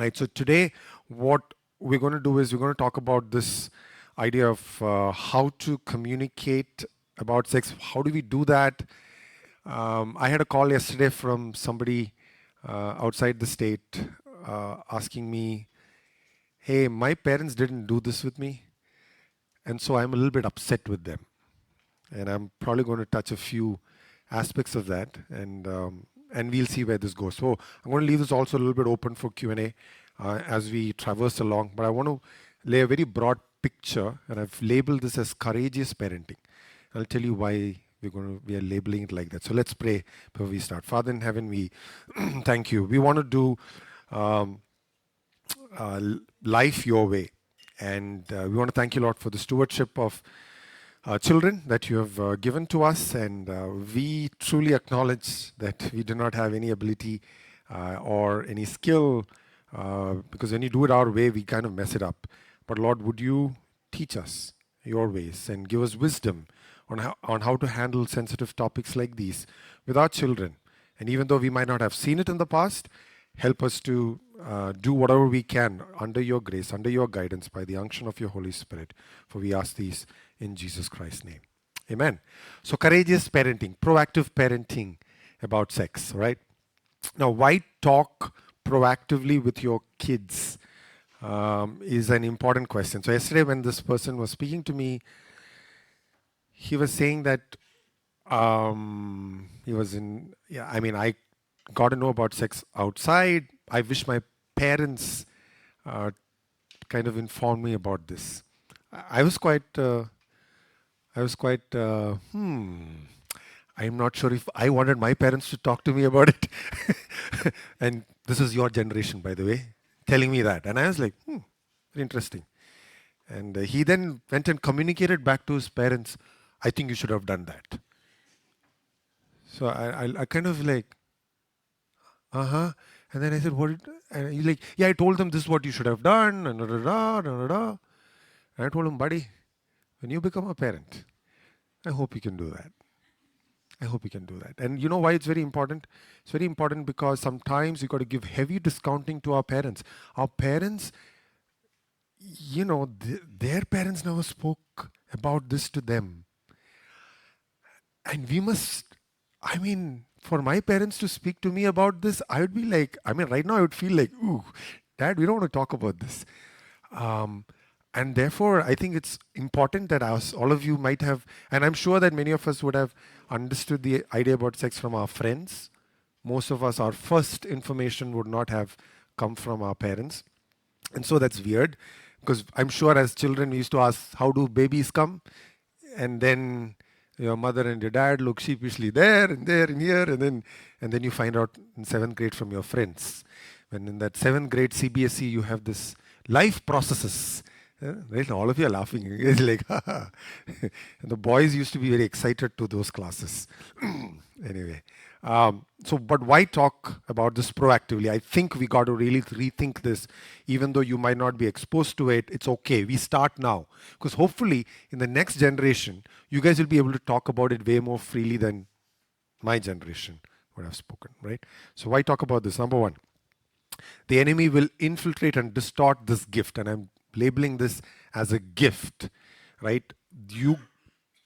right? So today, what we're going to do is we're going to talk about this idea of how to communicate about sex. How do we do that? I had a call yesterday from somebody outside the state asking me, "Hey, my parents didn't do this with me, and so I'm a little bit upset with them." And I'm probably going to touch a few aspects of that, and we'll see where this goes. So I'm going to leave this also a little bit open for Q&A as we traverse along. But I want to lay a very broad picture, and I've labeled this as courageous parenting. I'll tell you why we are labeling it like that. So let's pray before we start. Father in heaven, we thank you. We want to do um, life your way. And we want to thank you, Lord, for the stewardship of children that you have given to us. And we truly acknowledge that we do not have any ability or any skill because when you do it our way, we kind of mess it up. But Lord, would you teach us your ways and give us wisdom on how to handle sensitive topics like these with our children? And even though we might not have seen it in the past, help us to do whatever we can under your grace, under your guidance, by the unction of your Holy Spirit. For we ask these in Jesus Christ's name. Amen. So, courageous parenting, proactive parenting about sex, right? Now, why talk proactively with your kids is an important question. So, yesterday, when this person was speaking to me, he was saying that he was in, yeah, I mean, I got to know about sex outside. I wish my parents uh, kind of informed me about this. I was quite, I was quite, I'm not sure if I wanted my parents to talk to me about it. And this is your generation, by the way, telling me that. And I was like, interesting. And he then went and communicated back to his parents, I think you should have done that. So I kind of like, uh-huh. And then I said, what? And he's like, yeah, I told them this is what you should have done. And da, da, da, da, da, da. And I told him, buddy, when you become a parent, I hope you can do that. I hope you can do that. And you know why it's very important? It's very important because sometimes you got to give heavy discounting to our parents. Our parents, their parents never spoke about this to them. And we must, I mean, for my parents to speak to me about this, I would be like, I mean, right now I would feel like, ooh, Dad, we don't want to talk about this. Um, and therefore, I think it's important that all of you might have, and I'm sure that many of us would have understood the idea about sex from our friends. Most of us, our first information would not have come from our parents. And so that's weird because I'm sure as children we used to ask, how do babies come? And then your mother and your dad look sheepishly there and here, and then you find out in seventh grade from your friends. When in that seventh grade CBSE you have this life processes. Right? All of you are laughing. It's like, and the boys used to be very excited to those classes. Anyway, but why talk about this proactively? I think we got to really rethink this. Even though you might not be exposed to it, it's okay. We start now. Because hopefully, in the next generation, you guys will be able to talk about it way more freely than my generation would have spoken, right? So why talk about this? Number one, the enemy will infiltrate and distort this gift. And I'm labeling this as a gift, right? You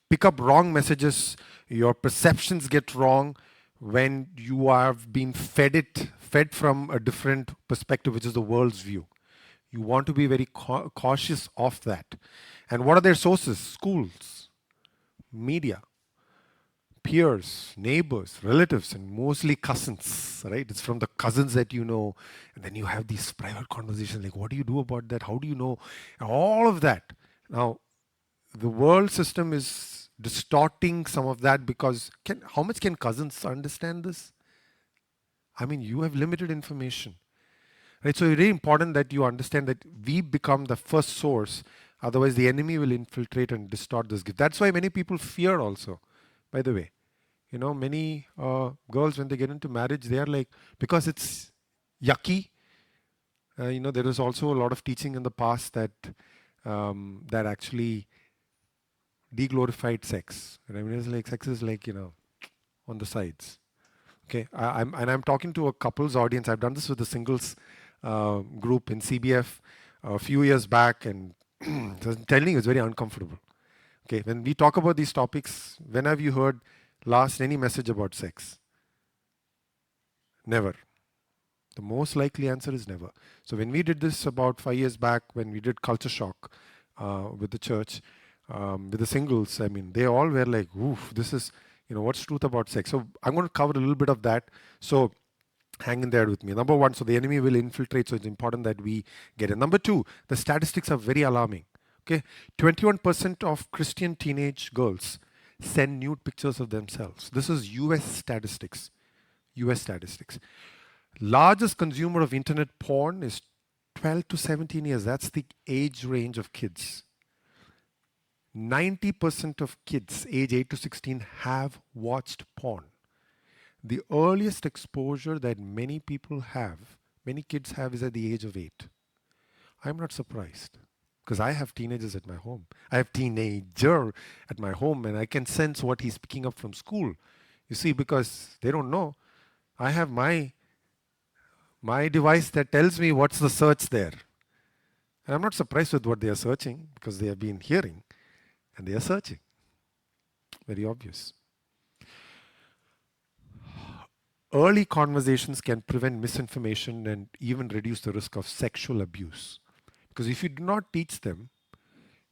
pick up wrong messages, your perceptions get wrong when you have been fed from a different perspective, which is the world's view. You want to be very cautious of that. And what are their sources? Schools, media, peers, neighbors, relatives, and mostly cousins, right? It's from the cousins that you know. And then you have these private conversations like, what do you do about that? How do you know? And all of that. Now, the world system is distorting some of that because how much can cousins understand this? I mean, you have limited information. Right? So it's really important that you understand that we become the first source. Otherwise, the enemy will infiltrate and distort this gift. That's why many people fear also, by the way. Many girls, when they get into marriage, they are like, because it's yucky. There is also a lot of teaching in the past that actually deglorified sex. I mean, it's like sex is like, on the sides. Okay, I'm talking to a couples audience. I've done this with the singles group in CBF a few years back, and I'm telling you, it's very uncomfortable. Okay, when we talk about these topics, when have you heard last any message about sex? Never. The most likely answer is never. So when we did this about 5 years back, when we did Culture Shock with the church, with the singles, I mean, they all were like, "Oof, this is, what's truth about sex?" So I'm going to cover a little bit of that. So hang in there with me. Number one, so the enemy will infiltrate, so it's important that we get it. Number two, the statistics are very alarming. Okay, 21% of Christian teenage girls send nude pictures of themselves. This is US statistics. US statistics. Largest consumer of internet porn is 12 to 17 years. That's the age range of kids. 90% of kids age 8 to 16 have watched porn. The earliest exposure that many kids have, is at the age of 8. I'm not surprised because I have teenagers at my home. I have teenager at my home, and I can sense what he's picking up from school. You see, because they don't know. I have my device that tells me what's the search there. And I'm not surprised with what they are searching because they have been hearing and they are searching. Very obvious. Early conversations can prevent misinformation and even reduce the risk of sexual abuse. Because if you do not teach them,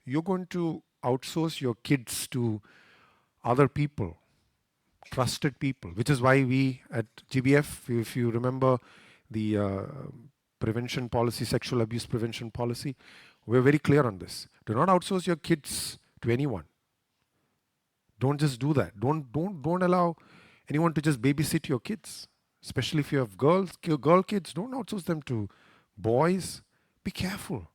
you're going to outsource your kids to other people, trusted people, which is why we at GBF, if you remember the prevention policy, sexual abuse prevention policy, we're very clear on this. Do not outsource your kids to anyone. Don't just do that. Don't allow anyone to just babysit your kids, especially if you have girl kids. Don't outsource them to boys. Be careful.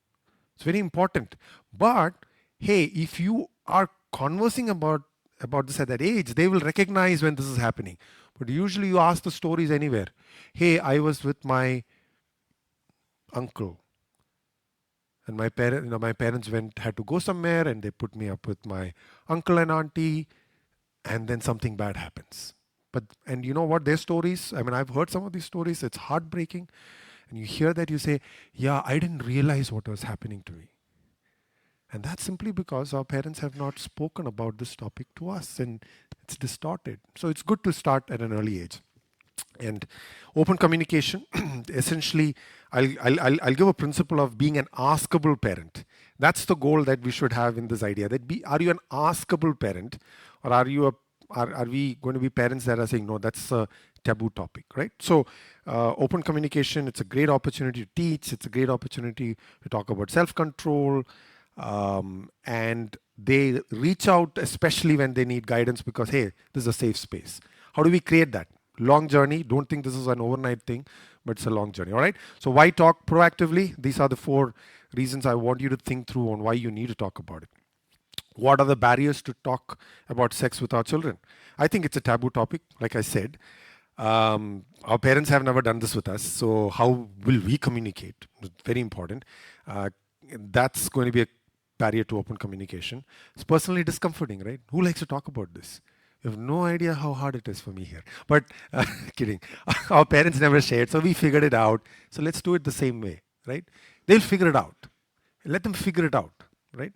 It's very important. But hey, if you are conversing about this at that age, they will recognize when this is happening. But usually you ask the stories anywhere. Hey, I was with my uncle, and my parents had to go somewhere, and they put me up with my uncle and auntie, and then something bad happens. And you know what, their stories, I mean, I've heard some of these stories, it's heartbreaking. And you hear that, you say, yeah, I didn't realize what was happening to me. And that's simply because our parents have not spoken about this topic to us, and it's distorted. So it's good to start at an early age. And open communication, essentially, I'll give a principle of being an askable parent. That's the goal that we should have in this idea. Are you an askable parent, or are we going to be parents that are saying, no, that's a taboo topic, right? So open communication, it's a great opportunity to teach. It's a great opportunity to talk about self-control. And they reach out, especially when they need guidance, because, hey, this is a safe space. How do we create that? Long journey. Don't think this is an overnight thing, but it's a long journey, all right? So why talk proactively? These are the 4 reasons I want you to think through on why you need to talk about it. What are the barriers to talk about sex with our children? I think it's a taboo topic, like I said. Our parents have never done this with us, so how will we communicate? It's very important. That's going to be a barrier to open communication. It's personally discomforting, right? Who likes to talk about this? You have no idea how hard it is for me here. But kidding. Our parents never shared, so we figured it out. So let's do it the same way, right? They'll figure it out. Let them figure it out, right?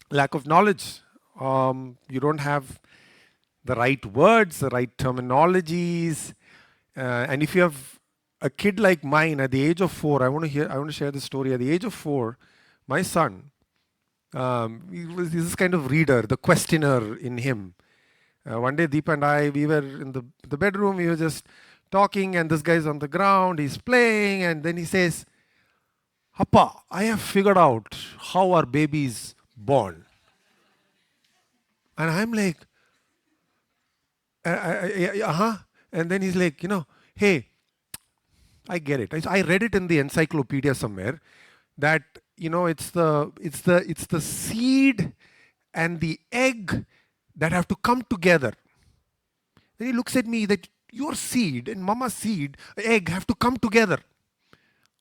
Lack of knowledge. You don't have the right words, the right terminologies. And if you have a kid like mine at the age of 4, I want to share this story. At the age of 4, my son, he's this kind of reader, the questioner in him. One day, Deepa and I, we were in the bedroom, we were just talking, and this guy's on the ground, he's playing, and then he says, Appa, I have figured out how our baby's born. And I'm like, And then he's like, hey, I get it. I read it in the encyclopedia somewhere that it's the seed and the egg that have to come together. Then he looks at me that your seed and mama's seed, egg have to come together.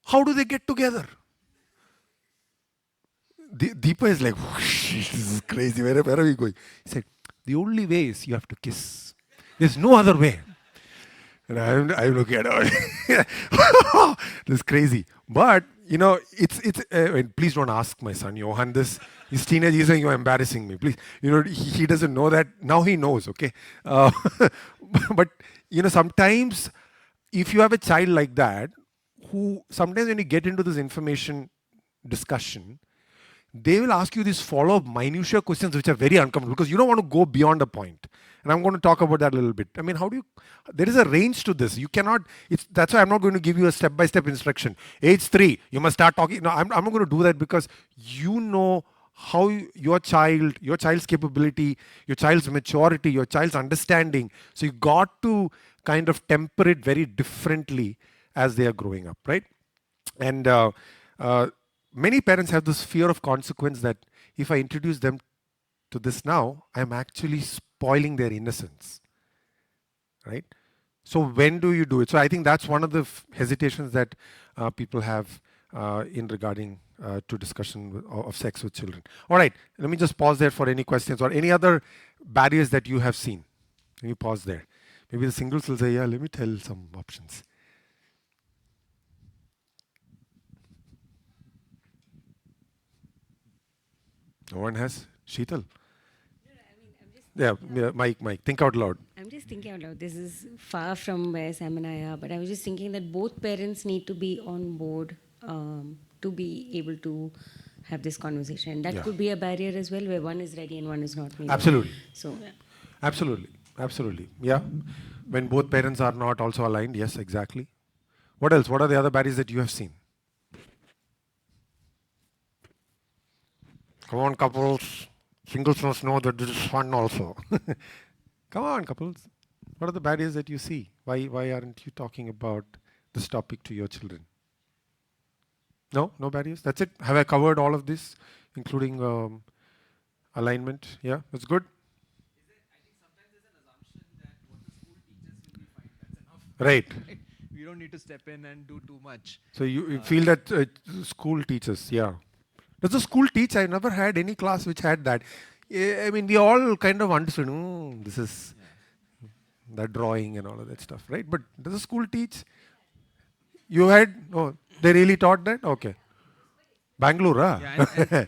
How do they get together? Deepa is like, this is crazy. Where are we going? He said, the only way is you have to kiss. There's no other way. And I'm looking at her. This is crazy. But, and please don't ask my son, Johan, this. He's teenage, he's saying, you're embarrassing me. Please, he doesn't know that. Now he knows, okay? Uh, but, sometimes if you have a child like that, who sometimes when you get into this information discussion, they will ask you these follow-up minutiae questions which are very uncomfortable because you don't want to go beyond a point. And I'm going to talk about that a little bit. I mean, there is a range to this. You cannot, that's why I'm not going to give you a step-by-step instruction. Age 3, you must start talking. No, I'm not going to do that because you know how your child's capability, your child's maturity, your child's understanding. So you got to kind of temper it very differently as they are growing up, right? And many parents have this fear of consequence that if I introduce them to this now, I'm actually spoiling their innocence, right? So when do you do it? So I think that's one of the hesitations that people have in regarding to discussion of sex with children. All right, let me just pause there for any questions or any other barriers that you have seen. Let me pause there. Maybe the singles will say, yeah, let me tell some options. No one has? Sheetal? Yeah, Mike, think out loud. I'm just thinking out loud. This is far from where Sam and I are, but I was just thinking that both parents need to be on board to be able to have this conversation. That could be a barrier as well, where one is ready and one is not. Maybe. Absolutely. So. Yeah. Absolutely. Yeah. When both parents are not also aligned, yes, exactly. What else? What are the other barriers that you have seen? Come on, couples. Singles must know that this is fun also. Come on, couples. What are the barriers that you see? Why aren't you talking about this topic to your children? No barriers? That's it? Have I covered all of this, including alignment? Yeah, that's good. I think sometimes there's an assumption that what the school teaches will be fine. That's enough. Right. We don't need to step in and do too much. So you feel that school teaches, yeah. Does the school teach? I never had any class which had that. I mean, we all kind of understood, this is that drawing and all of that stuff, right? But does the school teach? You had, they really taught that? Okay. Bangalore, huh? Yeah,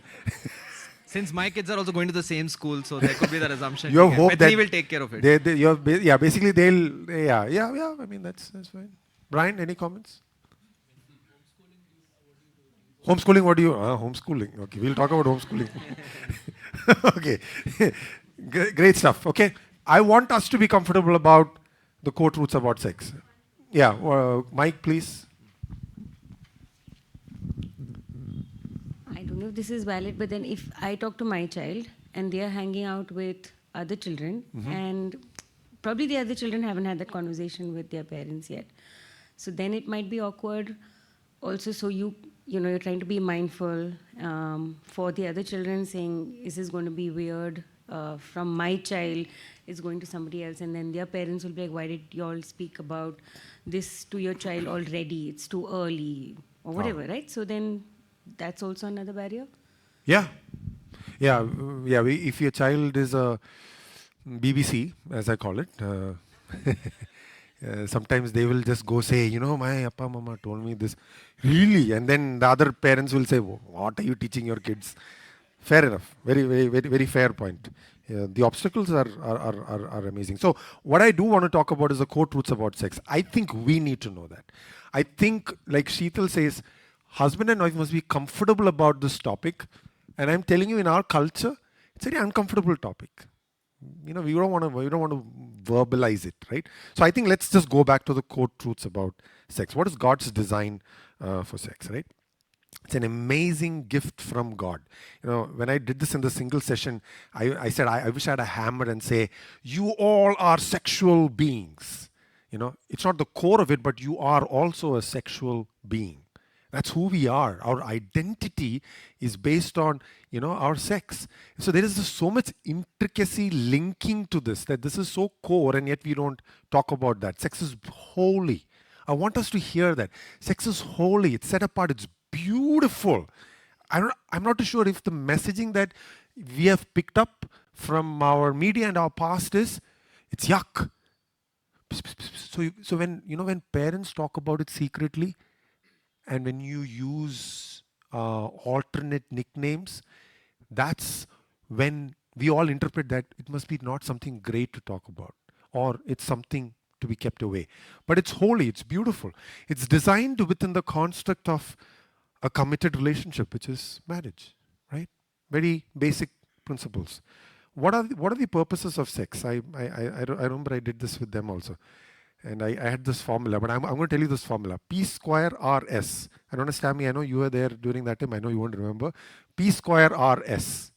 since my kids are also going to the same school, so there could be that assumption. You have hope that Bethany will take care of it. Basically they'll, I mean, that's fine. Brian, any comments? Homeschooling, what do you? Homeschooling. Okay, we'll talk about homeschooling. Okay, great stuff. Okay, I want us to be comfortable about the core truths about sex. Yeah, Mike, please. I don't know if this is valid, but then if I talk to my child and they are hanging out with other children, and probably the other children haven't had that conversation with their parents yet, so then it might be awkward. Also, so you're trying to be mindful for the other children, saying, is this going to be weird from my child is going to somebody else, and then their parents will be like, why did you all speak about this to your child already? It's too early or whatever, right? So then that's also another barrier. Yeah. If your child is a BBC, as I call it, sometimes they will just go say, my appa mama told me this. Really? And then the other parents will say, what are you teaching your kids? Fair enough. Very, very, very, very fair point. The obstacles are amazing. So what I do want to talk about is the core truths about sex. I think we need to know that. I think, like Sheetal says, husband and wife must be comfortable about this topic. And I'm telling you, in our culture, it's a very uncomfortable topic. We don't want to verbalize it, right? So I think let's just go back to the core truths about sex. What is God's design for sex, right? It's an amazing gift from God. When I did this in the single session, I said, I wish I had a hammer and say, you all are sexual beings. It's not the core of it, but you are also a sexual being. That's who we are. Our identity is based on, our sex. So there is so much intricacy linking to this, that this is so core, and yet we don't talk about that. Sex is holy. I want us to hear that. Sex is holy. It's set apart. It's beautiful. I'm not too sure if the messaging that we have picked up from our media and our past is, it's yuck. So when parents talk about it secretly, and when you use alternate nicknames, that's when we all interpret that it must be not something great to talk about, or it's something to be kept away. But it's holy, it's beautiful. It's designed within the construct of a committed relationship, which is marriage, right? Very basic principles. What are the purposes of sex? I remember I did this with them also. And I had this formula, but I'm going to tell you this formula. P square RS. I don't understand me. I know you were there during that time. I know you won't remember. P square RS.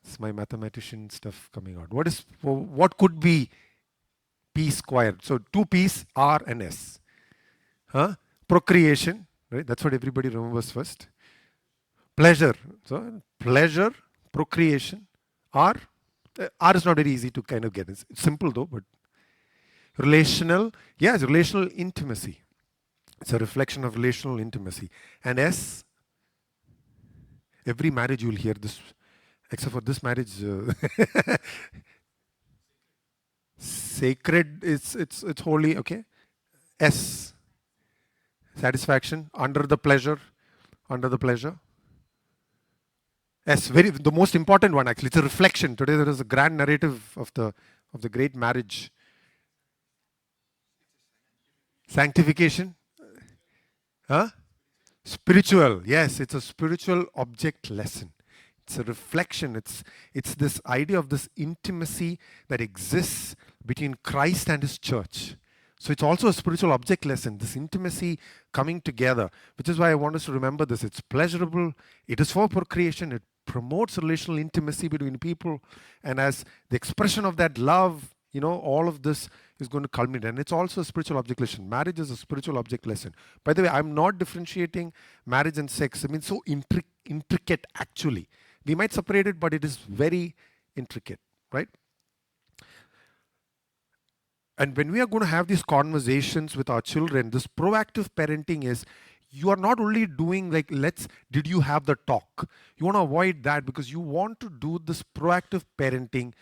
It's my mathematician stuff coming out. What could be P squared? So two P's, R and S. Huh? Procreation, right? That's what everybody remembers first. Pleasure. So pleasure, procreation, R. R is not very easy to kind of get. It's simple though, but relational, yes, relational intimacy. It's a reflection of relational intimacy. And S, every marriage you will hear this, except for this marriage. Sacred, it's holy, okay? S, satisfaction, under the pleasure. S, the most important one actually. It's a reflection. Today there is a grand narrative of the great marriage. Sanctification. Huh? Spiritual. Yes, it's a spiritual object lesson. It's a reflection. It's this idea of this intimacy that exists between Christ and his church. So it's also a spiritual object lesson, this intimacy coming together, which is why I want us to remember this. It's pleasurable. It is for procreation. It promotes relational intimacy between people. And as the expression of that love, all of this is going to culminate. And it's also a spiritual object lesson. Marriage is a spiritual object lesson. By the way, I'm not differentiating marriage and sex. I mean, so intricate actually. We might separate it, but it is very intricate, right? And when we are going to have these conversations with our children, this proactive parenting is, you are not only doing like, did you have the talk? You want to avoid that because you want to do this proactive parenting.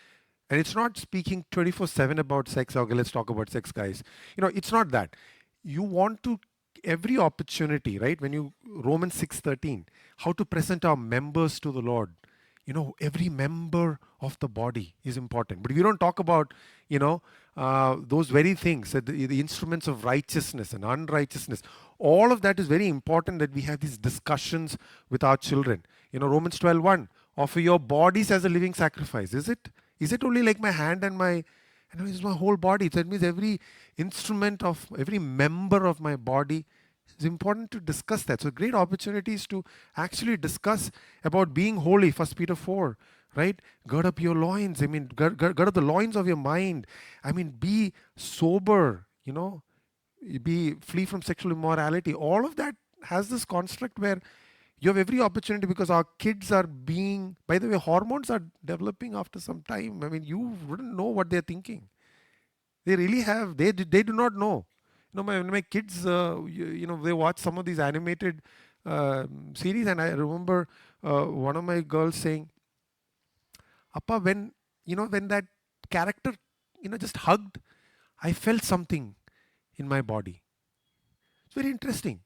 And it's not speaking 24/7 about sex. Okay, let's talk about sex, guys. It's not that. You want to, every opportunity, right? Romans 6:13, how to present our members to the Lord. Every member of the body is important. But we don't talk about, those very things, the instruments of righteousness and unrighteousness. All of that is very important that we have these discussions with our children. Romans 12:1, offer your bodies as a living sacrifice. Is it only like my hand and it's my whole body? That means every instrument of, every member of my body. It's important to discuss that. So great opportunities to actually discuss about being holy. 1 Peter 4, right? Gird up your loins. Gird up the loins of your mind. Be sober, flee from sexual immorality. All of that has this construct where you have every opportunity, because our kids are being, by the way, hormones are developing after some time. You wouldn't know what they're thinking. They really have, they do not know. My kids, they watch some of these animated series, and I remember one of my girls saying, Appa, when that character, just hugged, I felt something in my body. It's very interesting.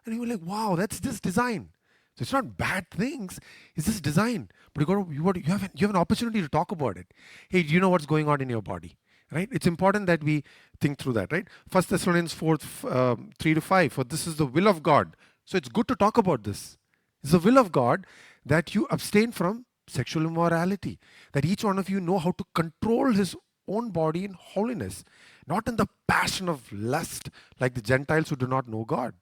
And you were like, wow, that's just design. So it's not bad things, it's just design. But you have an opportunity to talk about it. Hey, do you know what's going on in your body? Right? It's important that we think through that, right? 1 Thessalonians 4, 3-5, for this is the will of God. So it's good to talk about this. It's the will of God that you abstain from sexual immorality, that each one of you know how to control his own body in holiness, not in the passion of lust like the Gentiles who do not know God.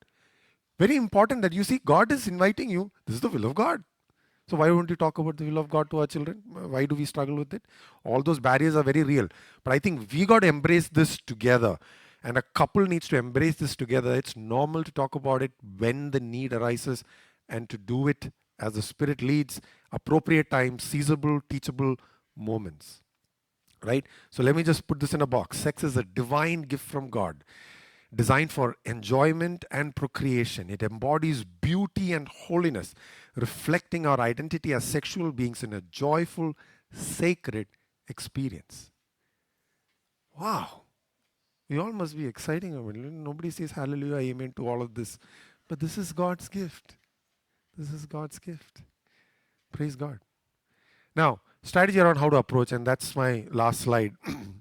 Very important that you see God is inviting you. This is the will of God. So why won't you talk about the will of God to our children? Why do we struggle with it? All those barriers are very real. But I think we got to embrace this together. And a couple needs to embrace this together. It's normal to talk about it when the need arises, and to do it as the Spirit leads, appropriate times, seizable, teachable moments. Right? So let me just put this in a box. Sex is a divine gift from God, designed for enjoyment and procreation. It embodies beauty and holiness, reflecting our identity as sexual beings in a joyful, sacred experience. Wow. We all must be exciting. I mean, nobody says hallelujah, amen to all of this. But this is God's gift. This is God's gift. Praise God. Now, strategy around how to approach, and that's my last slide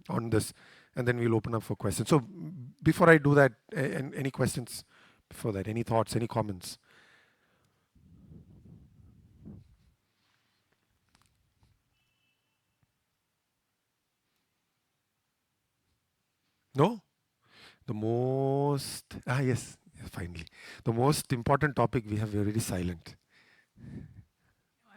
on this, and then we'll open up for questions. So, before I do that, any questions before that? Any thoughts, any comments? No? Yes, finally. The most important topic we have already silent.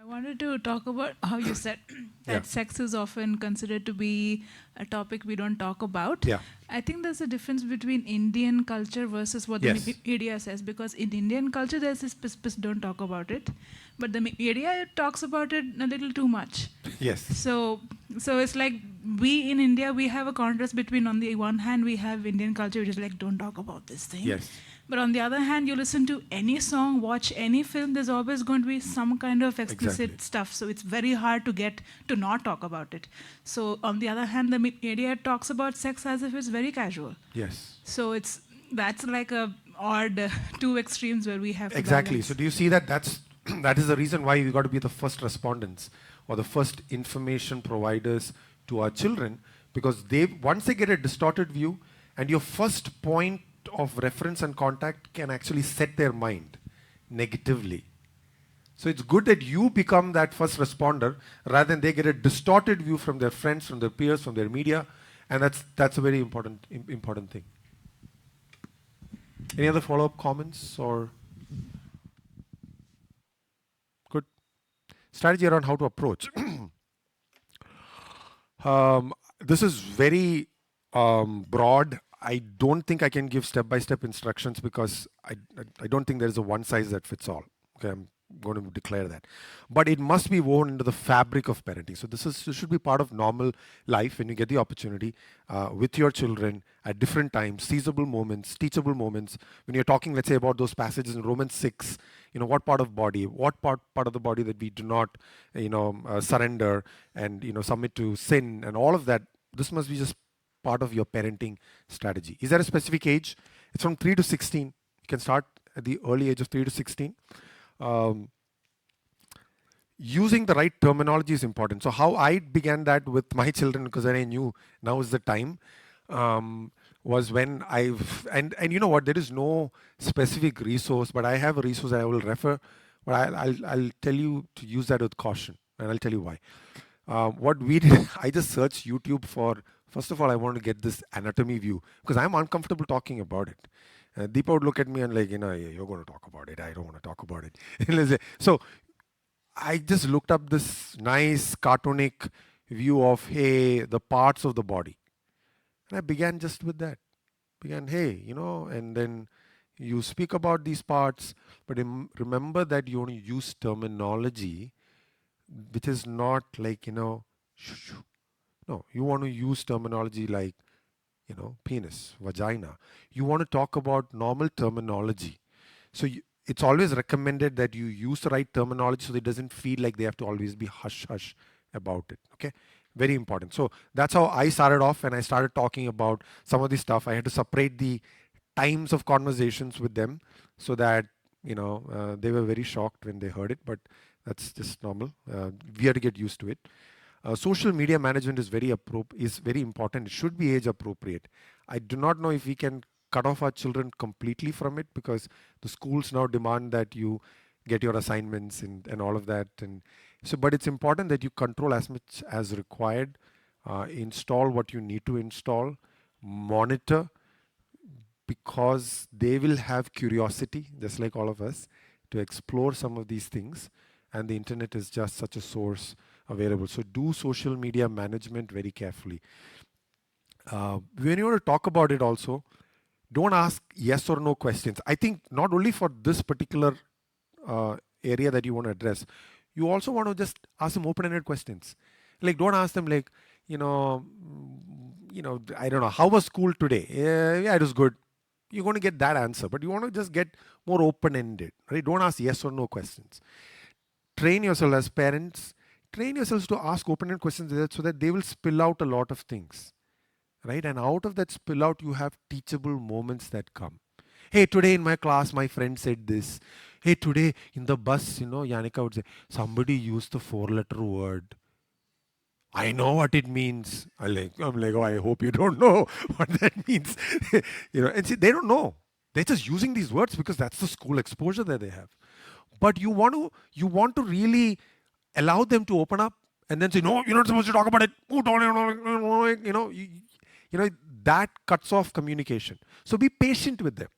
I wanted to talk about how you said that Yeah. sex is often considered to be a topic we don't talk about. Yeah. I think there's a difference between Indian culture versus what Yes. the media says, because in Indian culture there's this don't talk about it, but the media talks about it a little too much. Yes. So it's like we in India, we have a contrast between, on the one hand we have Indian culture which is like, don't talk about this thing. Yes. But on the other hand, you listen to any song, watch any film, there's always going to be some kind of explicit Exactly. stuff. So it's very hard to get to not talk about it. So on the other hand, the media talks about sex as if it's very casual. Yes. So that's like a odd two extremes where we have to Exactly. balance. So do you see that that is the reason why we got to be the first respondents or the first information providers to our children, because once they get a distorted view, and your first point of reference and contact can actually set their mind negatively. So it's good that you become that first responder rather than they get a distorted view from their friends, from their peers, from their media, and that's a very important thing. Any other follow-up comments or good strategy around how to approach? This is very broad. I don't think I can give step-by-step instructions because I don't think there is a one size that fits all. Okay, I'm going to declare that. But it must be woven into the fabric of parenting. So this should be part of normal life when you get the opportunity with your children at different times, seizable moments, teachable moments. When you're talking, let's say, about those passages in Romans 6, what part of body, what part of the body that we do not, surrender and, submit to sin and all of that. This must be just part of your parenting strategy. Is there a specific age? It's from 3 to 16. You can start at the early age of 3 to 16. Using the right terminology is important. So how I began that with my children, because then I knew now is the time, was when and you know what, there is no specific resource, but I have a resource I will refer, but I'll tell you to use that with caution, and I'll tell you why. What we did, I just searched YouTube for, first of all, I wanted to get this anatomy view, because I'm uncomfortable talking about it. Deepa would look at me and like, you're going to talk about it. I don't want to talk about it. So I just looked up this nice cartoonic view of, hey, the parts of the body. And I began just with that. Hey, and then you speak about these parts, but remember that you want to use terminology which is not like, no, you want to use terminology like, penis, vagina. You want to talk about normal terminology. So it's always recommended that you use the right terminology so that it doesn't feel like they have to always be hush about it. Okay, very important. So that's how I started off, and I started talking about some of this stuff. I had to separate the times of conversations with them so that they were very shocked when they heard it, but that's just normal. We have to get used to it. Social media management is very important. It should be age appropriate. I do not know if we can cut off our children completely from it, because the schools now demand that you get your assignments and all of that. And so, but it's important that you control as much as required, install what you need to install, monitor, because they will have curiosity, just like all of us, to explore some of these things. And the internet is just such a source available. So do social media management very carefully. When you want to talk about it also, don't ask yes or no questions. I think not only for this particular area that you want to address, you also want to just ask them open-ended questions. Like, don't ask them like, I don't know, how was school today? Yeah, it was good. You're going to get that answer, but you want to just get more open-ended, right? Don't ask yes or no questions. Train yourself as parents. Train yourselves to ask open-ended questions so that they will spill out a lot of things, right? And out of that spill out, you have teachable moments that come. Hey, today in my class, my friend said this. Hey, today in the bus, Yanika would say, somebody used the four-letter word. I know what it means. I'm like, oh, I hope you don't know what that means. And see, they don't know. They're just using these words because that's the school exposure that they have. But you want to really allow them to open up and then say, no, you're not supposed to talk about it. Oh, don't, that cuts off communication. So be patient with them.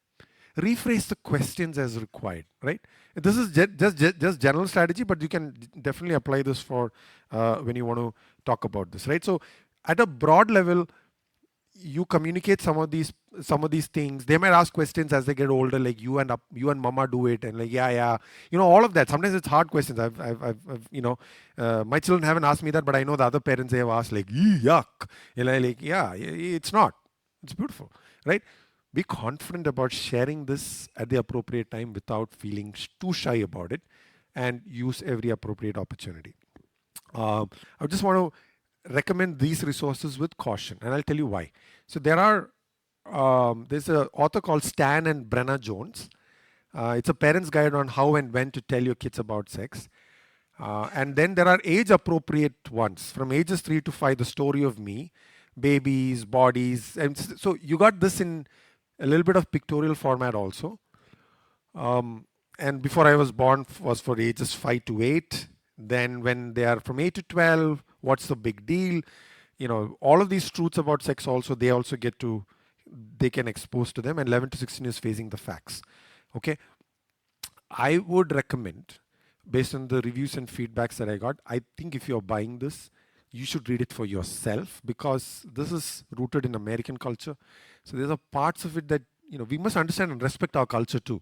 Rephrase the questions as required, right? This is just general strategy, but you can definitely apply this for when you want to talk about this, right? So at a broad level, you communicate some of these things. They might ask questions as they get older, like you and mama do it, and like yeah, all of that. Sometimes it's hard questions. My children haven't asked me that, but I know the other parents, they have asked like yuck, like yeah, it's not. It's beautiful, right? Be confident about sharing this at the appropriate time without feeling too shy about it, and use every appropriate opportunity. I just want to recommend these resources with caution, and I'll tell you why. So there's an author called Stan and Brenna Jones. It's a parent's guide on how and when to tell your kids about sex. And then there are age-appropriate ones from ages 3 to 5. The Story of Me, babies, bodies, and so you got this in a little bit of pictorial format also. And Before I Was Born was for ages 5 to 8. Then when they are from 8 to 12, what's the big deal? All of these truths about sex also, they can expose to them. And 11 to 16 is Facing the Facts. Okay. I would recommend, based on the reviews and feedbacks that I got, I think if you're buying this, you should read it for yourself, because this is rooted in American culture. So there's a parts of it that we must understand and respect our culture too.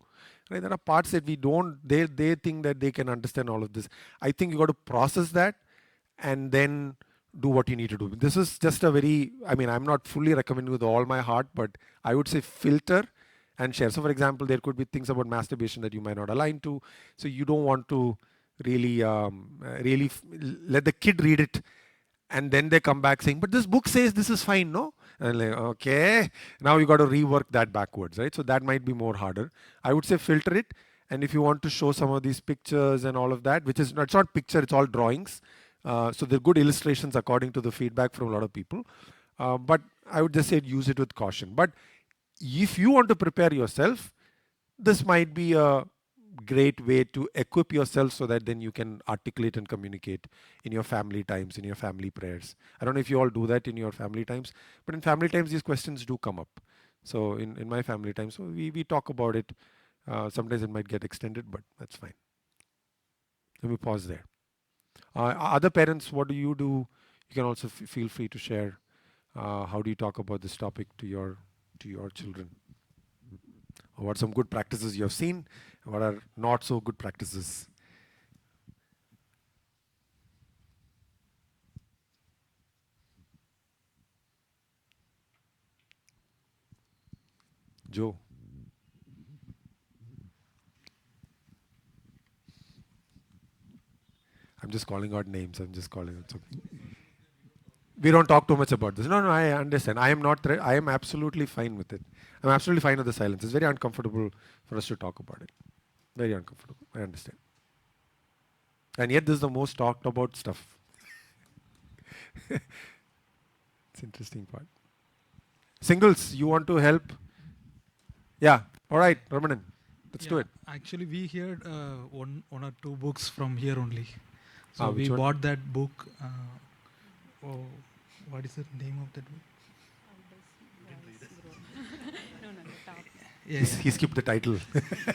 Right? There are parts that we don't. They think that they can understand all of this. I think you got to process that and then do what you need to do. This is just I'm not fully recommending with all my heart, but I would say filter and share. So for example, there could be things about masturbation that you might not align to. So you don't want to really let the kid read it, and then they come back saying, but this book says this is fine, no? And like, okay, now you got to rework that backwards, right? So that might be more harder. I would say filter it. And if you want to show some of these pictures and all of that, it's not picture, it's all drawings. So they're good illustrations according to the feedback from a lot of people. But I would just say use it with caution. But if you want to prepare yourself, this might be a great way to equip yourself so that then you can articulate and communicate in your family times, in your family prayers. I don't know if you all do that in your family times, but in family times, these questions do come up. So in my family times, so we talk about it. Sometimes it might get extended, but that's fine. Let me pause there. Other parents, what do? You can also feel free to share. How do you talk about this topic to your children? What are some good practices you have seen? What are not so good practices? Joe. I'm just calling out names. It's okay. We don't talk too much about this. No, I understand. I am not. I am absolutely fine with it. I'm absolutely fine with the silence. It's very uncomfortable for us to talk about it. Very uncomfortable. I understand. And yet, this is the most talked about stuff. It's interesting part. Singles, you want to help? Yeah. All right, Ramanan. Let's do it. Actually, we heard one or two books from here only. So we which one? bought that book. What is the name of that book? Yeah, He skipped the title.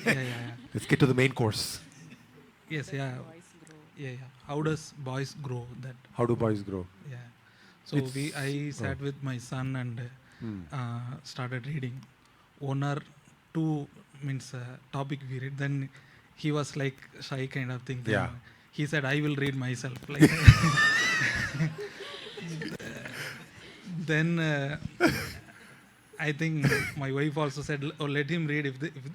yeah. Let's get to the main course. Yes, yeah. Yeah. How does boys grow? That. How do boys grow? Yeah. So I sat with my son and started reading. One or two means topic we read. Then he was like shy kind of thing. Then Yeah. He said, "I will read myself." Like. Then I think my wife also said, "Oh, let him read.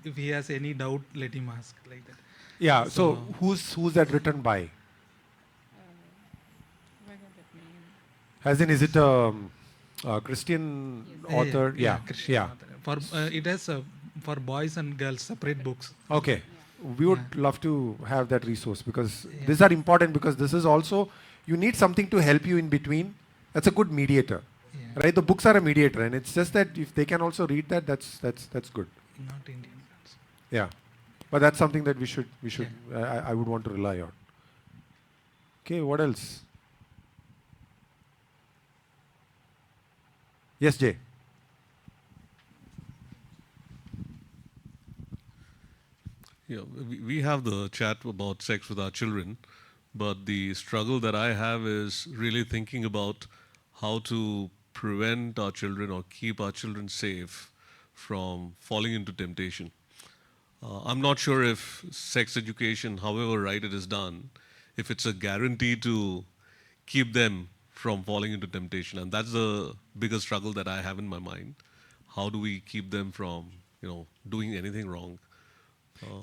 If he has any doubt, let him ask." Like that. Yeah. So who's that written by? As in, is it Christian author. Yeah. Christian Yeah. author. For it has for boys and girls separate books. Okay. We would love to have that resource because these are important because this is also, you need something to help you in between. That's a good mediator. Yeah. Right? The books are a mediator, and it's just that if they can also read that, that's good. Not Indian girls. Yeah. But that's something that we should I would want to rely on. Okay, what else? Yes, Jay. Yeah, we have the chat about sex with our children, but the struggle that I have is really thinking about how to prevent our children or keep our children safe from falling into temptation. I'm not sure if sex education, however right it is done, if it's a guarantee to keep them from falling into temptation. And that's the biggest struggle that I have in my mind. How do we keep them from, doing anything wrong?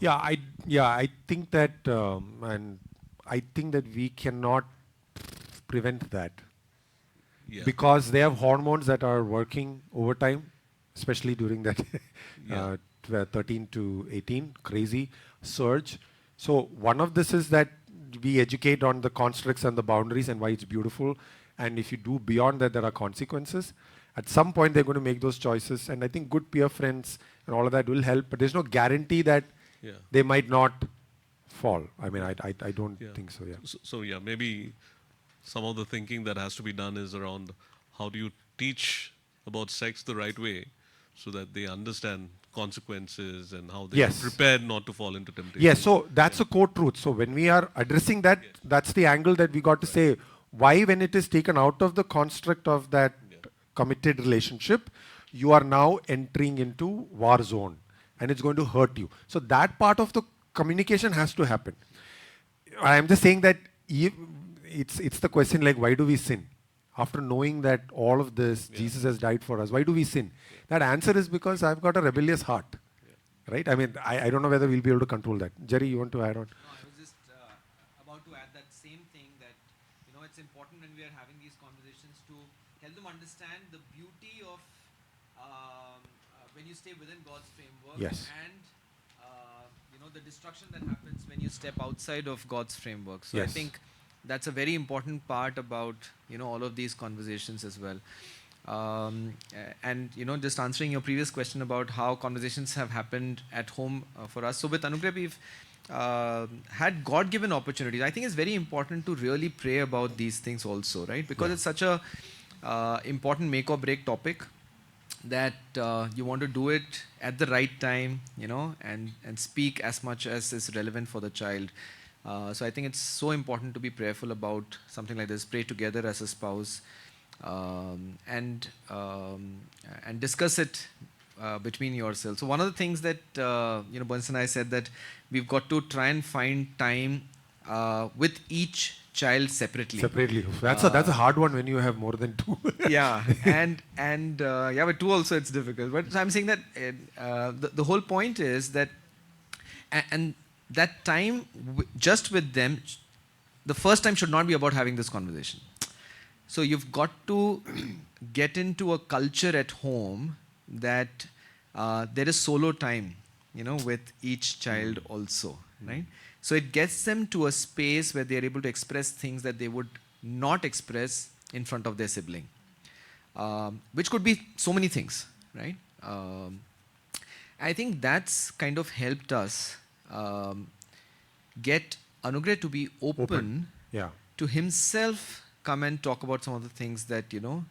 I think that, and I think that we cannot prevent that Yeah. because they have hormones that are working overtime, especially during that Yeah. 13 to 18 crazy surge. So one of this is that we educate on the constructs and the boundaries and why it's beautiful. And if you do beyond that, there are consequences. At some point, they're going to make those choices. And I think good peer friends and all of that will help. But there's no guarantee that Yeah. they might not fall. I mean, I don't Yeah. think so, yeah. So yeah, maybe some of the thinking that has to be done is around how do you teach about sex the right way so that they understand consequences and how they Yes. are prepared not to fall into temptation. Yes, so that's a core truth. So when we are addressing that, that's the angle that we got to say. Why, when it is taken out of the construct of that committed relationship, you are now entering into war zone and it's going to hurt you. So that part of the communication has to happen. I am just saying that it's the question like, why do we sin? After knowing that all of this, Jesus has died for us, why do we sin? That answer is because I've got a rebellious heart. Right? I mean, I don't know whether we'll be able to control that. Jerry, you want to add on? No, I was just about to add that same thing that, it's important when we are having these conversations to help them understand the beauty of when you stay within God's framework Yes. and, the destruction that happens when you step outside of God's framework. So I Yes. think that's a very important part about, all of these conversations as well. And just answering your previous question about how conversations have happened at home for us. So with Anugrah, we've had God-given opportunities. I think it's very important to really pray about these things also, right? Because it's such a important make or break topic that you want to do it at the right time, and speak as much as is relevant for the child. So I think it's so important to be prayerful about something like this. Pray together as a spouse. And discuss it between yourselves. So one of the things that Burns and I said that we've got to try and find time with each child separately. Separately. That's a hard one when you have more than two. Yeah, and with two also it's difficult. But so I'm saying that the whole point is that, and that time just with them, the first time should not be about having this conversation. So you've got to get into a culture at home that there is solo time, with each child also, right? So it gets them to a space where they're able to express things that they would not express in front of their sibling, which could be so many things, right? I think that's kind of helped us get Anugrah to be open. Yeah. To himself come and talk about some of the things that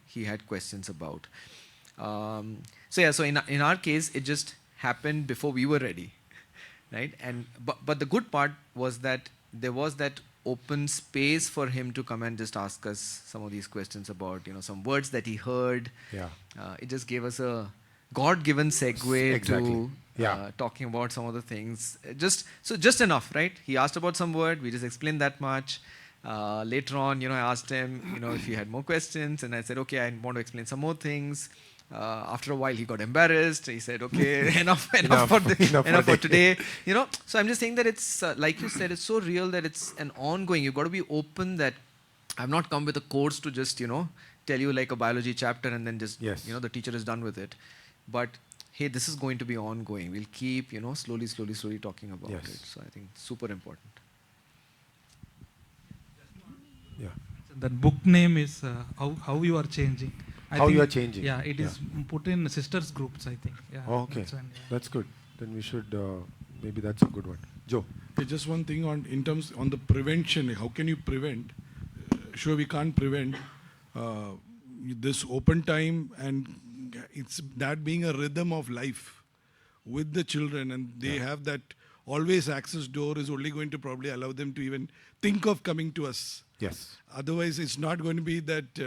he had questions about. So in our case it just happened before we were ready, right? And but the good part was that there was that open space for him to come and just ask us some of these questions about some words that he heard. Yeah. It just gave us a God-given segue Exactly. to talking about some of the things. Just enough, right? He asked about some word, we just explained that much. Later on, I asked him, if he had more questions, and I said, okay, I want to explain some more things. After a while, he got embarrassed. He said, okay, enough for today. So I'm just saying that it's, like you said, it's so real that it's an ongoing. You've got to be open that I've not come with a course to just, tell you like a biology chapter and then just, Yes. you know, the teacher is done with it. But hey, this is going to be ongoing. We'll keep, you know, slowly talking about Yes. it. So I think super important. Yeah. That book name is how you are changing. How You Are Changing. Yeah, it is put in sisters groups, I think. Yeah, Oh, okay. that's one, yeah. That's good. Then we should, maybe that's a good one. Joe. Just one thing in terms on the prevention. How can you prevent? Sure, we can't prevent this open time, and it's that being a rhythm of life with the children, and they have that always access door is only going to probably allow them to even think of coming to us. Yes. Otherwise, it's not going to be that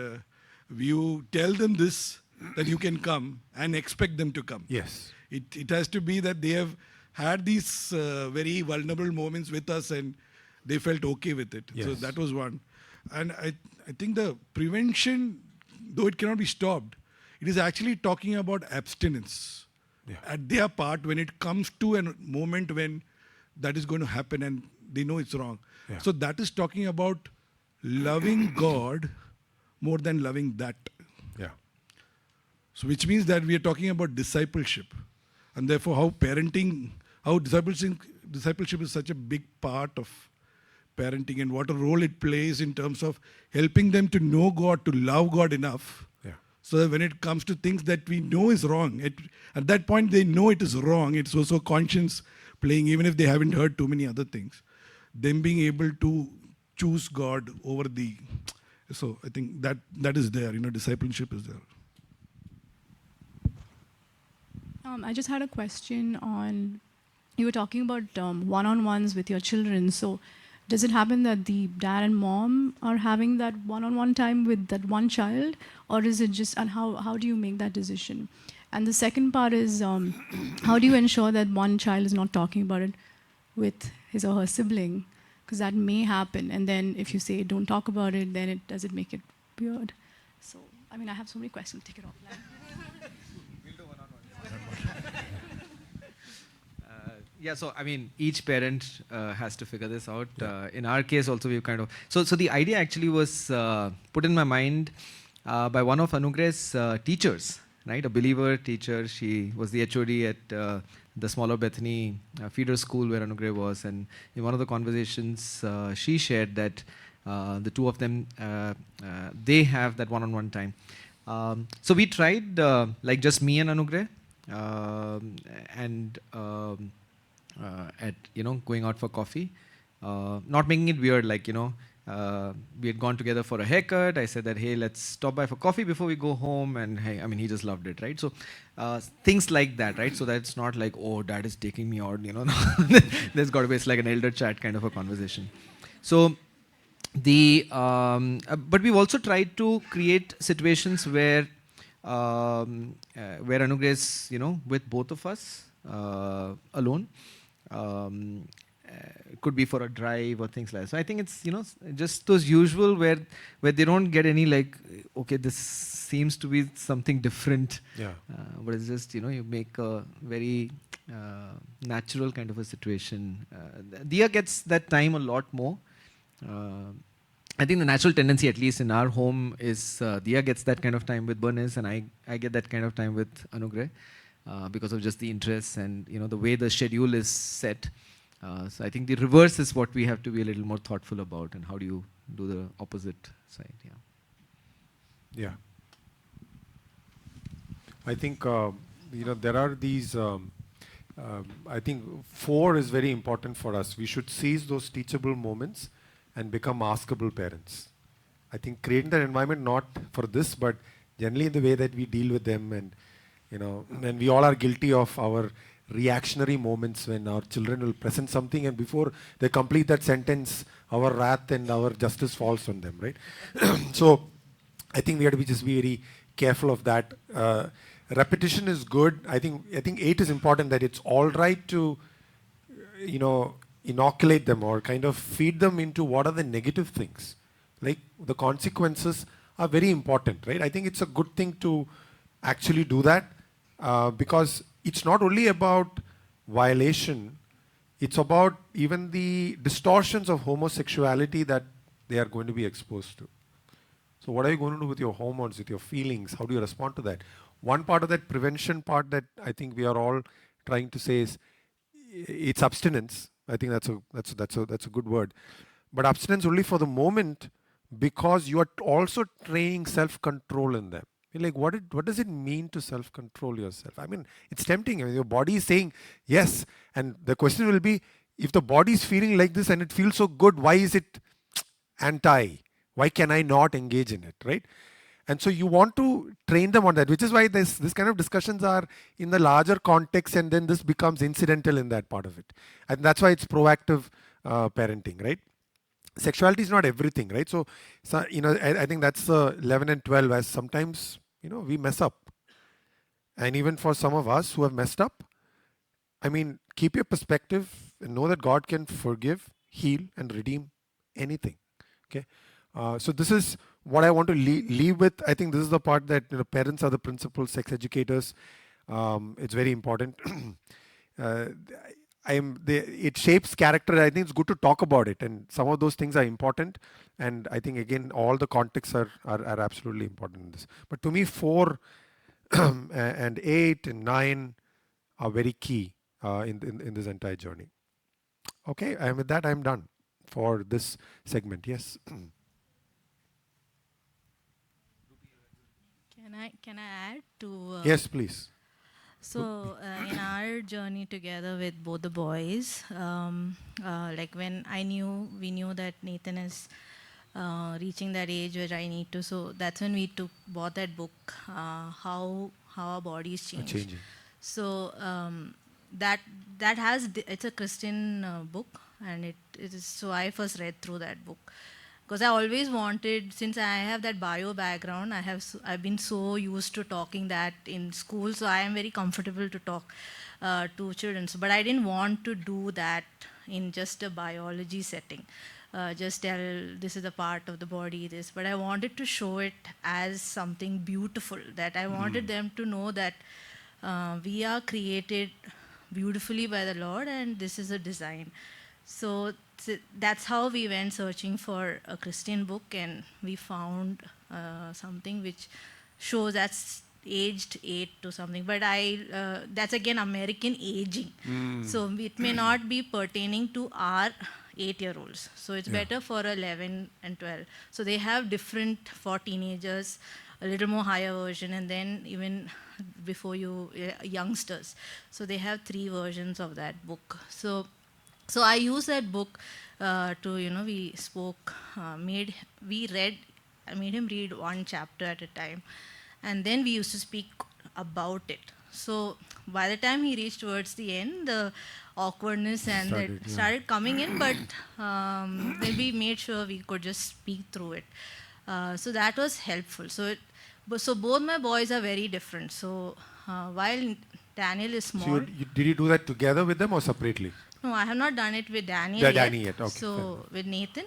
you tell them this, that you can come and expect them to come. Yes. It has to be that they have had these very vulnerable moments with us and they felt okay with it. So Yes. that was one. And I think the prevention, though it cannot be stopped, it is actually talking about abstinence at their part when it comes to a moment when that is going to happen and they know it's wrong. Yeah. So that is talking about loving God more than loving that. Yeah. So which means that we are talking about discipleship. And therefore how discipleship is such a big part of parenting and what a role it plays in terms of helping them to know God, to love God enough. Yeah. So that when it comes to things that we know is wrong, at that point they know it is wrong. It's also conscience playing, even if they haven't heard too many other things. Them being able to choose God over the... So I think that is there, discipleship is there. I just had a question on, you were talking about one-on-ones with your children. So does it happen that the dad and mom are having that one-on-one time with that one child? Or is it just, and how do you make that decision? And the second part is, how do you ensure that one child is not talking about it with his or her sibling? Because that may happen. And then if you say, don't talk about it, then does it make it weird? So, I mean, I have so many questions. Take it offline. Yeah, so I mean, each parent has to figure this out. In our case, also we've kind of so the idea actually was put in my mind by one of Anugrah's teachers, right? A believer teacher. She was the HOD at the smaller Bethany feeder school where Anugrah was, and in one of the conversations, she shared that the two of them they have that one-on-one time. So we tried like just me and Anugrah, and at going out for coffee, not making it weird, like we had gone together for a haircut. I said that, hey, let's stop by for coffee before we go home, and hey, I mean, he just loved it, right? So things like that, right? So that it's not like, oh, dad is taking me out, there's got to be, it's like an elder chat kind of a conversation. So but we've also tried to create situations where Anugrah is with both of us alone. Could be for a drive or things like that. So I think it's just those usual where they don't get any like, okay, this seems to be something different. Yeah. But it's just you make a very natural kind of a situation. Dia gets that time a lot more. I think the natural tendency, at least in our home, is Dia gets that kind of time with Bernice, and I get that kind of time with Anugrah because of just the interests and the way the schedule is set. So I think the reverse is what we have to be a little more thoughtful about, and how do you do the opposite side? Yeah. I think there are these. I think 4 is very important for us. We should seize those teachable moments and become askable parents. I think creating that environment, not for this, but generally in the way that we deal with them, and and we all are guilty of our reactionary moments when our children will present something, and before they complete that sentence, our wrath and our justice falls on them, right? So I think we have to just be very careful of that. Repetition is good. I think 8 is important, that it's all right to inoculate them or kind of feed them into what are the negative things. Like the consequences are very important, right? I think it's a good thing to actually do that because it's not only about violation, it's about even the distortions of homosexuality that they are going to be exposed to. So what are you going to do with your hormones, with your feelings? How do you respond to that? One part of that prevention part that I think we are all trying to say is it's abstinence. I think that's a good word. But abstinence only for the moment, because you are also training self-control in them. You're like, what does it mean to self-control yourself? I mean, it's tempting. I mean, your body is saying yes. And the question will be, if the body is feeling like this and it feels so good, why is it anti? Why can I not engage in it, right? And so you want to train them on that, which is why this kind of discussions are in the larger context, and then this becomes incidental in that part of it. And that's why it's proactive parenting, right? Sexuality is not everything, right? So I think that's 11 and 12, as sometimes, we mess up. And even for some of us who have messed up, I mean, keep your perspective and know that God can forgive, heal, and redeem anything. Okay. So this is what I want to leave with. I think this is the part that parents are the principal sex educators. It's very important. It shapes character. I think it's good to talk about it, and some of those things are important. And I think again, all the contexts are absolutely important in this. But to me, 4 and 8 and 9 are very key in this entire journey. Okay, and with that, I'm done for this segment. Yes. Can I add to? Yes, please. So in our journey together with both the boys, like when we knew that Nathan is reaching that age where I need to. So that's when we bought that book, how our bodies change. Changing. So it's a Christian book, and it is. So I first read through that book. Because I always wanted, since I have that bio background, I've been so used to talking that in school, so I am very comfortable to talk to children. But I didn't want to do that in just a biology setting. Just tell this is a part of the body, this. But I wanted to show it as something beautiful. That I wanted them to know that we are created beautifully by the Lord, and this is a design. So that's how we went searching for a Christian book, and we found something which shows that's aged 8 to something. But that's again American aging. So it may not be pertaining to our 8-year-olds. So it's better for 11 and 12. So they have different for teenagers, a little more higher version, and then even before youngsters. So they have 3 versions of that book. So I used that book to, we spoke, I made him read 1 chapter at a time. And then we used to speak about it. So by the time he reached towards the end, the awkwardness started coming in, but then we made sure we could just speak through it. So that was helpful. So both my boys are very different. So while Daniel is small. So did you do that together with them or separately? No, I have not done it with Daniel yet. Okay, so with Nathan.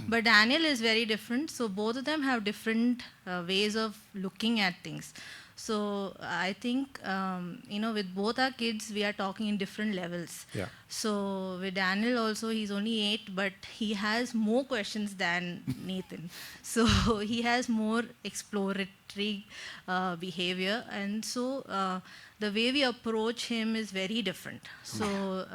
But Daniel is very different. So both of them have different ways of looking at things. So I think, with both our kids, we are talking in different levels. Yeah. So with Daniel also, he's only 8, but he has more questions than Nathan. So he has more exploratory behavior. And so the way we approach him is very different. So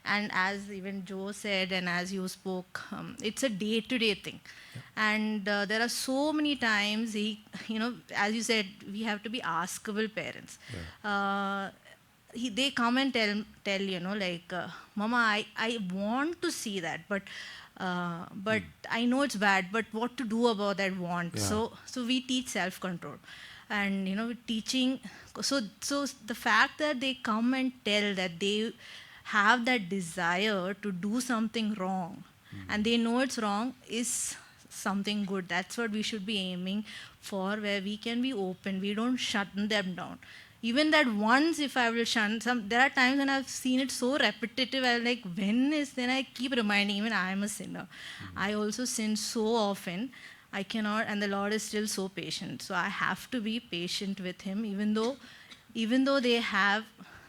and as even Joe said, and as you spoke, it's a day-to-day thing. Yeah. And there are so many times as you said, we have to be askable parents. Yeah. They come and tell Mama, I want to see that, but I know it's bad, but what to do about that want? Yeah. So we teach self-control. And with teaching, so the fact that they come and tell that they have that desire to do something wrong, and they know it's wrong, is something good. That's what we should be aiming for, where we can be open. We don't shut them down. Even that once, if I will shun there are times when I've seen it so repetitive, I'm like, then I keep reminding, even I am a sinner. I also sin so often. I cannot, and the Lord is still so patient. So I have to be patient with him, even though they have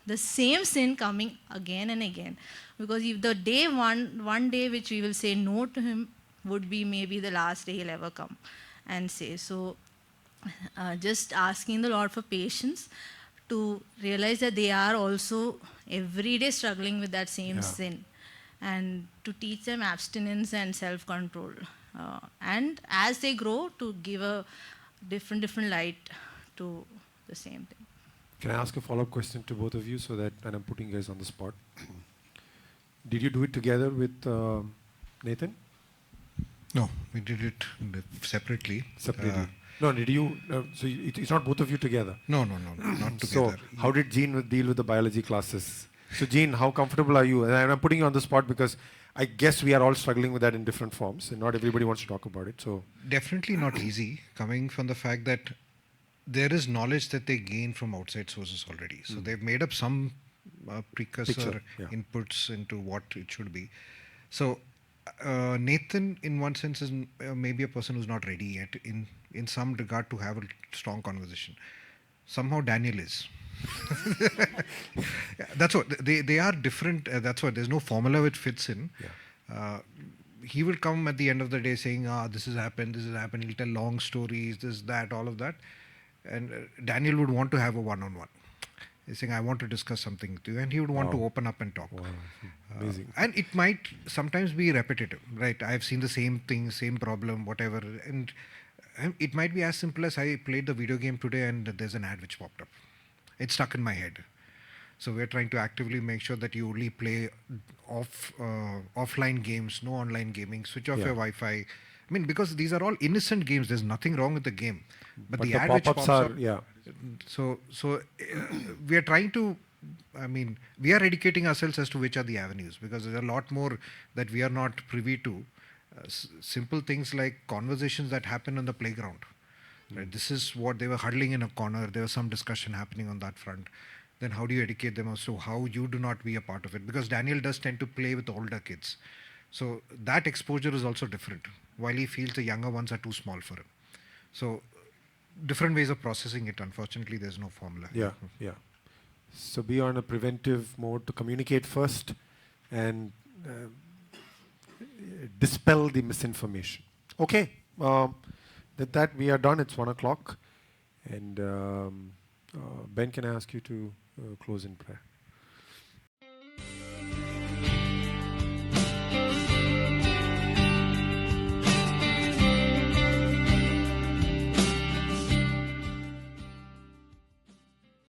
the same sin coming again and again. Because if the day one day which we will say no to him, would be maybe the last day he'll ever come and say. So just asking the Lord for patience to realize that they are also every day struggling with that same sin, and to teach them abstinence and self-control. And as they grow, to give a different light to the same thing. Can I ask a follow-up question to both of you so that, and I'm putting you guys on the spot. Did you do it together with Nathan? No, we did it separately. Separately. No, did you? So it's not both of you together? No, not together. So how did Jean deal with the biology classes? So Jean, how comfortable are you? And I'm putting you on the spot because I guess we are all struggling with that in different forms, and not everybody wants to talk about it. So Definitely not easy, coming from the fact that there is knowledge that they gain from outside sources already. So they've made up some precursor inputs into what it should be. So Nathan, in one sense, is maybe a person who's not ready yet in some regard to have a strong conversation. Somehow Daniel is. That's what they are different. That's what there's no formula which fits in. He will come at the end of the day saying, this has happened. He'll tell long stories, this, that, all of that. And Daniel would want to have a one-on-one. He's saying, I want to discuss something with you. And he would want to open up and talk. amazing. And it might sometimes be repetitive, right? I've seen the same thing, same problem, whatever. And it might be as simple as I played the video game today and there's an ad which popped up. It's stuck in my head. So we're trying to actively make sure that you only play offline games, no online gaming, switch off your Wi-Fi. I mean, because these are all innocent games. There's nothing wrong with the game. But the ad which pops up. So we are trying to, we are educating ourselves as to which are the avenues, because there's a lot more that we are not privy to. Simple things like conversations that happen on the playground. Right? This is what they were huddling in a corner. There was some discussion happening on that front. Then how do you educate them as to how you do not be a part of it? Because Daniel does tend to play with older kids. So that exposure is also different, while he feels the younger ones are too small for him. So different ways of processing it. Unfortunately, there's no formula. So be on a preventive mode to communicate first and dispel the misinformation. Okay. With that, we are done. It's 1 o'clock. And Ben, can I ask you to close in prayer?